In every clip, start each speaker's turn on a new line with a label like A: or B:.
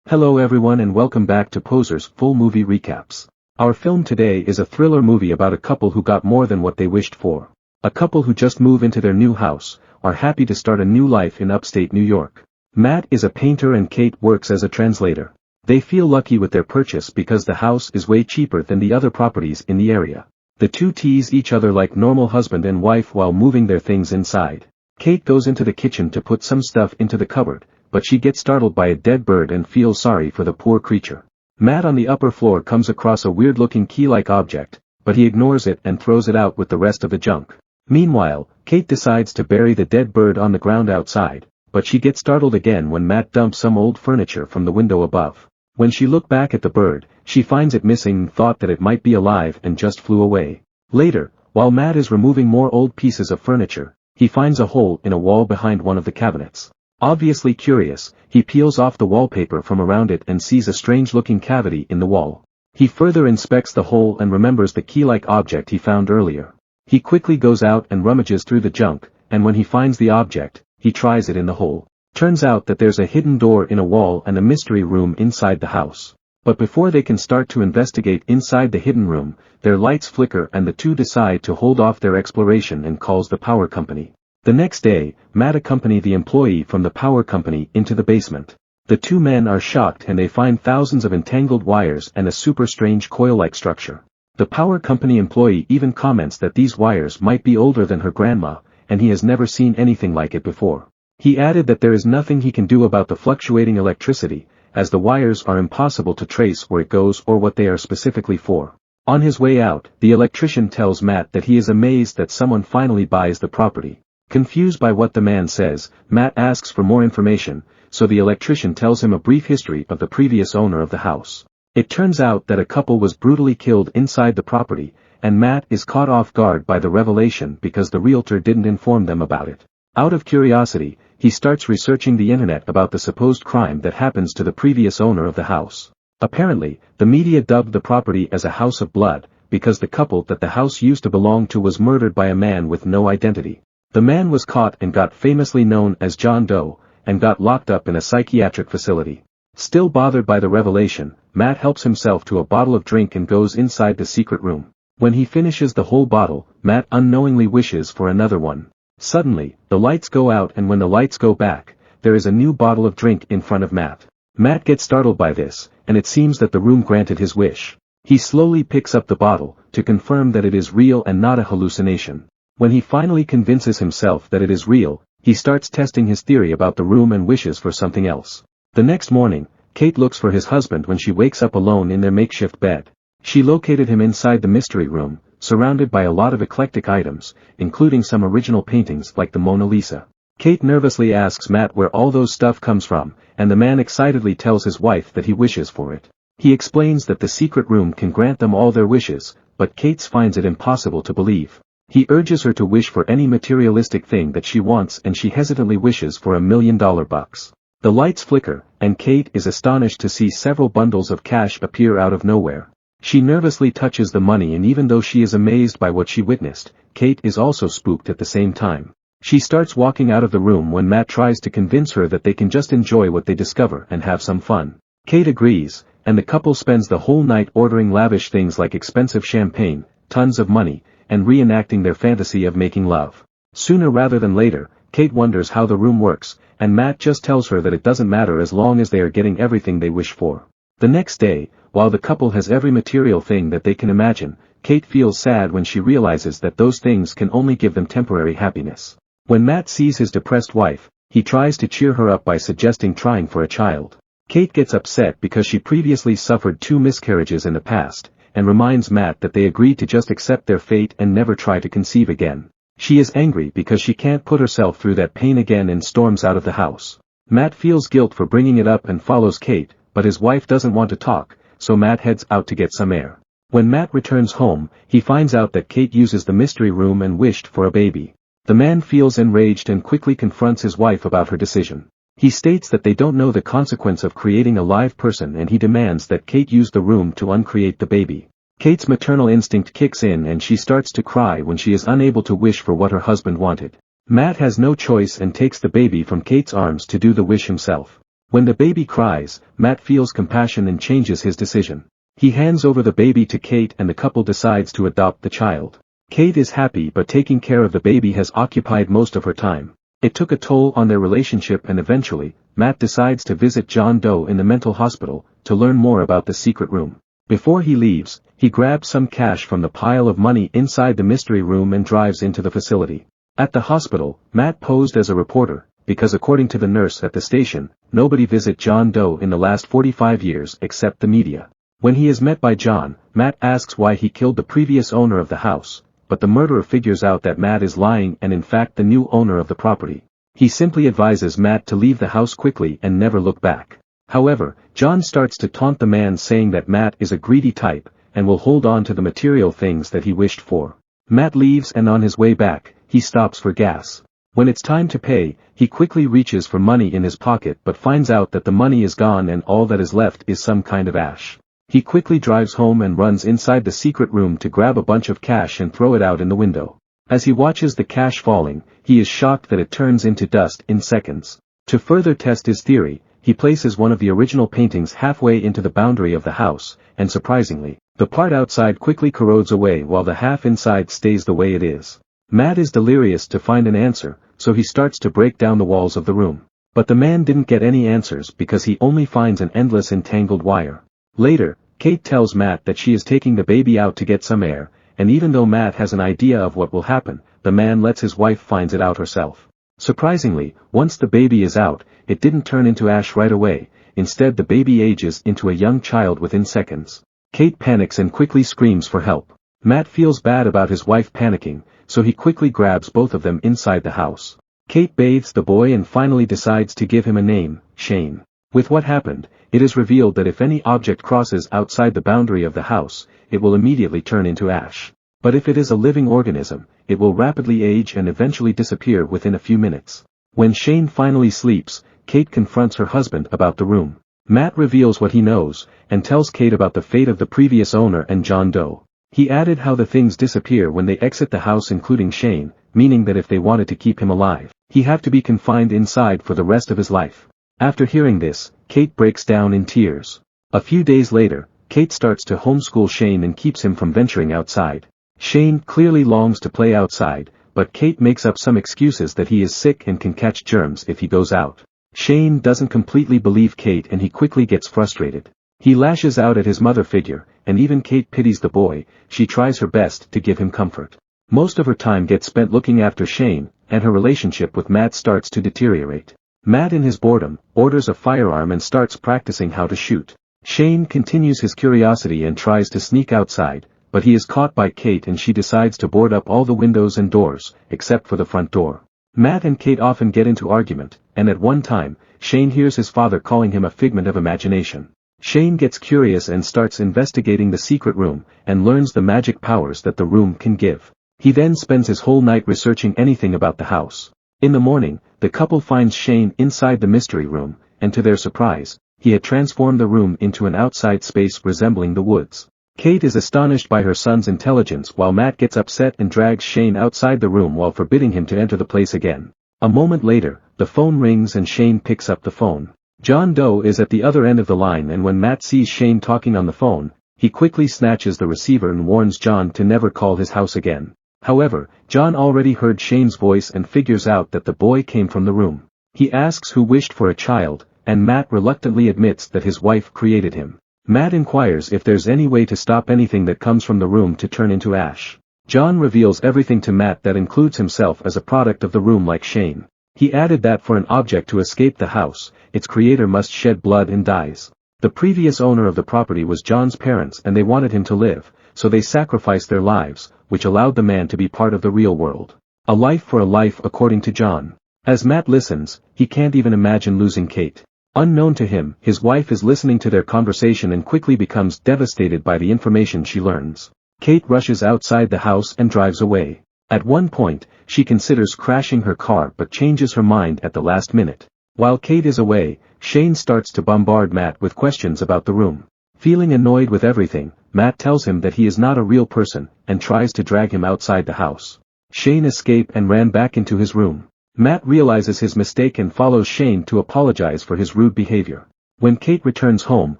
A: Hello everyone and welcome back to Poser's Full Movie Recaps. Our film today is a thriller movie about a couple who got more than what they wished for. A couple who just moved into their new house, are happy to start a new life in upstate New York. Matt is a painter and Kate works as a translator. They feel lucky with their purchase because the house is way cheaper than the other properties in the area. The two tease each other like normal husband and wife while moving their things inside. Kate goes into the kitchen to put some stuff into the cupboard, but she gets startled by a dead bird and feels sorry for the poor creature. Matt on the upper floor comes across a weird-looking key-like object, but he ignores it and throws it out with the rest of the junk. Meanwhile, Kate decides to bury the dead bird on the ground outside, but she gets startled again when Matt dumps some old furniture from the window above. When she looked back at the bird, she finds it missing and thought that it might be alive and just flew away. Later, while Matt is removing more old pieces of furniture, he finds a hole in a wall behind one of the cabinets. Obviously curious, he peels off the wallpaper from around it and sees a strange-looking cavity in the wall. He further inspects the hole and remembers the key-like object he found earlier. He quickly goes out and rummages through the junk, and when he finds the object, he tries it in the hole. Turns out that there's a hidden door in a wall and a mystery room inside the house. But before they can start to investigate inside the hidden room, their lights flicker and the two decide to hold off their exploration and calls the power company. The next day, Matt accompanies the employee from the power company into the basement. The two men are shocked and they find thousands of entangled wires and a super strange coil-like structure. The power company employee even comments that these wires might be older than her grandma, and he has never seen anything like it before. He added that there is nothing he can do about the fluctuating electricity, as the wires are impossible to trace where it goes or what they are specifically for. On his way out, the electrician tells Matt that he is amazed that someone finally buys the property. Confused by what the man says, Matt asks for more information, so the electrician tells him a brief history of the previous owner of the house. It turns out that a couple was brutally killed inside the property, and Matt is caught off guard by the revelation because the realtor didn't inform them about it. Out of curiosity, he starts researching the internet about the supposed crime that happens to the previous owner of the house. Apparently, the media dubbed the property as a house of blood, because the couple that the house used to belong to was murdered by a man with no identity. The man was caught and got famously known as John Doe, and got locked up in a psychiatric facility. Still bothered by the revelation, Matt helps himself to a bottle of drink and goes inside the secret room. When he finishes the whole bottle, Matt unknowingly wishes for another one. Suddenly, the lights go out and when the lights go back, there is a new bottle of drink in front of Matt. Matt gets startled by this, and it seems that the room granted his wish. He slowly picks up the bottle, to confirm that it is real and not a hallucination. When he finally convinces himself that it is real, he starts testing his theory about the room and wishes for something else. The next morning, Kate looks for his husband when she wakes up alone in their makeshift bed. She located him inside the mystery room, surrounded by a lot of eclectic items, including some original paintings like the Mona Lisa. Kate nervously asks Matt where all those stuff comes from, and the man excitedly tells his wife that he wishes for it. He explains that the secret room can grant them all their wishes, but Kate finds it impossible to believe. He urges her to wish for any materialistic thing that she wants and she hesitantly wishes for $1 million bucks. The lights flicker, and Kate is astonished to see several bundles of cash appear out of nowhere. She nervously touches the money and even though she is amazed by what she witnessed, Kate is also spooked at the same time. She starts walking out of the room when Matt tries to convince her that they can just enjoy what they discover and have some fun. Kate agrees, and the couple spends the whole night ordering lavish things like expensive champagne, tons of money, and reenacting their fantasy of making love. Sooner rather than later, Kate wonders how the room works, and Matt just tells her that it doesn't matter as long as they are getting everything they wish for. The next day, while the couple has every material thing that they can imagine, Kate feels sad when she realizes that those things can only give them temporary happiness. When Matt sees his depressed wife, he tries to cheer her up by suggesting trying for a child. Kate gets upset because she previously suffered 2 miscarriages in the past, and reminds Matt that they agreed to just accept their fate and never try to conceive again. She is angry because she can't put herself through that pain again and storms out of the house. Matt feels guilt for bringing it up and follows Kate, but his wife doesn't want to talk, so Matt heads out to get some air. When Matt returns home, he finds out that Kate uses the mystery room and wished for a baby. The man feels enraged and quickly confronts his wife about her decision. He states that they don't know the consequence of creating a live person and he demands that Kate use the room to uncreate the baby. Kate's maternal instinct kicks in and she starts to cry when she is unable to wish for what her husband wanted. Matt has no choice and takes the baby from Kate's arms to do the wish himself. When the baby cries, Matt feels compassion and changes his decision. He hands over the baby to Kate and the couple decides to adopt the child. Kate is happy but taking care of the baby has occupied most of her time. It took a toll on their relationship and eventually, Matt decides to visit John Doe in the mental hospital, to learn more about the secret room. Before he leaves, he grabs some cash from the pile of money inside the mystery room and drives into the facility. At the hospital, Matt posed as a reporter, because according to the nurse at the station, nobody visit John Doe in the last 45 years except the media. When he is met by John, Matt asks why he killed the previous owner of the house, but the murderer figures out that Matt is lying and in fact the new owner of the property. He simply advises Matt to leave the house quickly and never look back. However, John starts to taunt the man saying that Matt is a greedy type, and will hold on to the material things that he wished for. Matt leaves and on his way back, he stops for gas. When it's time to pay, he quickly reaches for money in his pocket but finds out that the money is gone and all that is left is some kind of ash. He quickly drives home and runs inside the secret room to grab a bunch of cash and throw it out in the window. As he watches the cash falling, he is shocked that it turns into dust in seconds. To further test his theory, he places one of the original paintings halfway into the boundary of the house, and surprisingly, the part outside quickly corrodes away while the half inside stays the way it is. Matt is delirious to find an answer, so he starts to break down the walls of the room. But the man didn't get any answers because he only finds an endless entangled wire. Later, Kate tells Matt that she is taking the baby out to get some air, and even though Matt has an idea of what will happen, the man lets his wife find it out herself. Surprisingly, once the baby is out, it didn't turn into ash right away, instead the baby ages into a young child within seconds. Kate panics and quickly screams for help. Matt feels bad about his wife panicking, so he quickly grabs both of them inside the house. Kate bathes the boy and finally decides to give him a name, Shane. With what happened, it is revealed that if any object crosses outside the boundary of the house, it will immediately turn into ash. But if it is a living organism, it will rapidly age and eventually disappear within a few minutes. When Shane finally sleeps, Kate confronts her husband about the room. Matt reveals what he knows, and tells Kate about the fate of the previous owner and John Doe. He added how the things disappear when they exit the house including Shane, meaning that if they wanted to keep him alive, he had to be confined inside for the rest of his life. After hearing this, Kate breaks down in tears. A few days later, Kate starts to homeschool Shane and keeps him from venturing outside. Shane clearly longs to play outside, but Kate makes up some excuses that he is sick and can catch germs if he goes out. Shane doesn't completely believe Kate and he quickly gets frustrated. He lashes out at his mother figure, and even Kate pities the boy. She tries her best to give him comfort. Most of her time gets spent looking after Shane, and her relationship with Matt starts to deteriorate. Matt in his boredom, orders a firearm and starts practicing how to shoot. Shane continues his curiosity and tries to sneak outside, but he is caught by Kate and she decides to board up all the windows and doors, except for the front door. Matt and Kate often get into argument, and at one time, Shane hears his father calling him a figment of imagination. Shane gets curious and starts investigating the secret room, and learns the magic powers that the room can give. He then spends his whole night researching anything about the house. In the morning, the couple finds Shane inside the mystery room, and to their surprise, he had transformed the room into an outside space resembling the woods. Kate is astonished by her son's intelligence while Matt gets upset and drags Shane outside the room while forbidding him to enter the place again. A moment later, the phone rings and Shane picks up the phone. John Doe is at the other end of the line and when Matt sees Shane talking on the phone, he quickly snatches the receiver and warns John to never call his house again. However, John already heard Shane's voice and figures out that the boy came from the room. He asks who wished for a child, and Matt reluctantly admits that his wife created him. Matt inquires if there's any way to stop anything that comes from the room to turn into ash. John reveals everything to Matt that includes himself as a product of the room like Shane. He added that for an object to escape the house, its creator must shed blood and dies. The previous owner of the property was John's parents and they wanted him to live, so they sacrificed their lives, which allowed the man to be part of the real world. A life for a life according to John. As Matt listens, he can't even imagine losing Kate. Unknown to him, his wife is listening to their conversation and quickly becomes devastated by the information she learns. Kate rushes outside the house and drives away. At one point, she considers crashing her car but changes her mind at the last minute. While Kate is away, Shane starts to bombard Matt with questions about the room. Feeling annoyed with everything, Matt tells him that he is not a real person, and tries to drag him outside the house. Shane escaped and ran back into his room. Matt realizes his mistake and follows Shane to apologize for his rude behavior. When Kate returns home,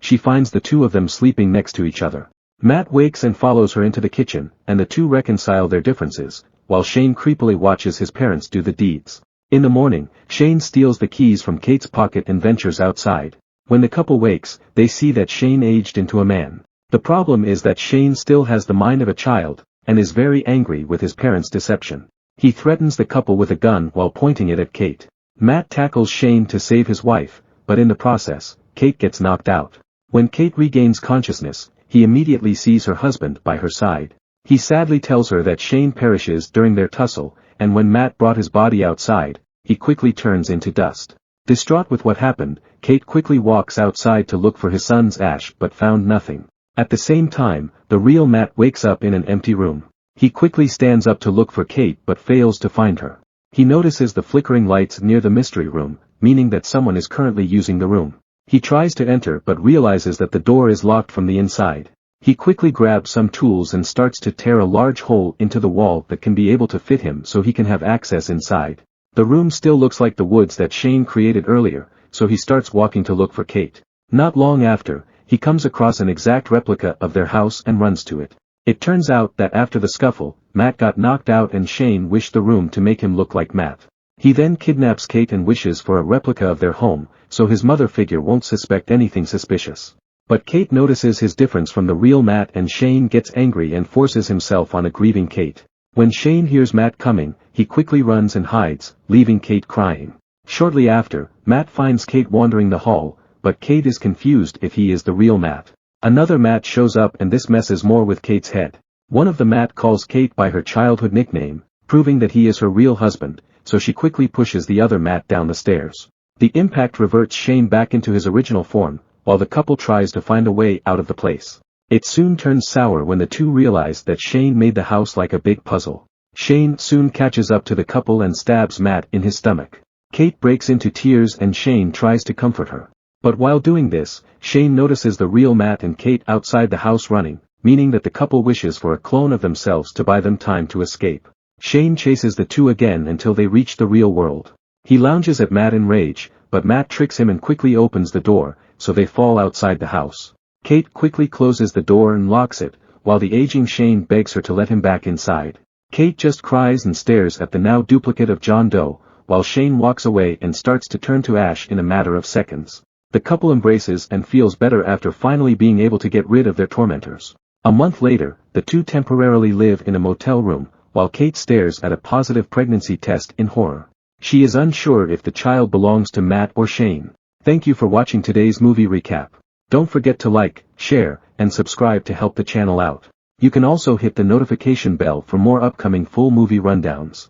A: she finds the two of them sleeping next to each other. Matt wakes and follows her into the kitchen, and the two reconcile their differences, while Shane creepily watches his parents do the deeds. In the morning, Shane steals the keys from Kate's pocket and ventures outside. When the couple wakes, they see that Shane aged into a man. The problem is that Shane still has the mind of a child, and is very angry with his parents' deception. He threatens the couple with a gun while pointing it at Kate. Matt tackles Shane to save his wife, but in the process, Kate gets knocked out. When Kate regains consciousness, he immediately sees her husband by her side. He sadly tells her that Shane perishes during their tussle, and when Matt brought his body outside, he quickly turns into dust. Distraught with what happened, Kate quickly walks outside to look for his son's ash but found nothing. At the same time, the real Matt wakes up in an empty room. He quickly stands up to look for Kate but fails to find her. He notices the flickering lights near the mystery room, meaning that someone is currently using the room. He tries to enter but realizes that the door is locked from the inside. He quickly grabs some tools and starts to tear a large hole into the wall that can be able to fit him so he can have access inside. The room still looks like the woods that Shane created earlier, so he starts walking to look for Kate. Not long after, he comes across an exact replica of their house and runs to it. It turns out that after the scuffle, Matt got knocked out and Shane wished the room to make him look like Matt. He then kidnaps Kate and wishes for a replica of their home, so his mother figure won't suspect anything suspicious. But Kate notices his difference from the real Matt and Shane gets angry and forces himself on a grieving Kate. When Shane hears Matt coming, he quickly runs and hides, leaving Kate crying. Shortly after, Matt finds Kate wandering the hall, but Kate is confused if he is the real Matt. Another Matt shows up and this messes more with Kate's head. One of the Matt calls Kate by her childhood nickname, proving that he is her real husband, so she quickly pushes the other Matt down the stairs. The impact reverts Shane back into his original form, while the couple tries to find a way out of the place. It soon turns sour when the two realize that Shane made the house like a big puzzle. Shane soon catches up to the couple and stabs Matt in his stomach. Kate breaks into tears and Shane tries to comfort her. But while doing this, Shane notices the real Matt and Kate outside the house running, meaning that the couple wishes for a clone of themselves to buy them time to escape. Shane chases the two again until they reach the real world. He lounges at Matt in rage, but Matt tricks him and quickly opens the door, so they fall outside the house. Kate quickly closes the door and locks it, while the aging Shane begs her to let him back inside. Kate just cries and stares at the now duplicate of John Doe, while Shane walks away and starts to turn to ash in a matter of seconds. The couple embraces and feels better after finally being able to get rid of their tormentors. A month later, the two temporarily live in a motel room, while Kate stares at a positive pregnancy test in horror. She is unsure if the child belongs to Matt or Shane. Thank you for watching today's movie recap. Don't forget to like, share, and subscribe to help the channel out. You can also hit the notification bell for more upcoming full movie rundowns.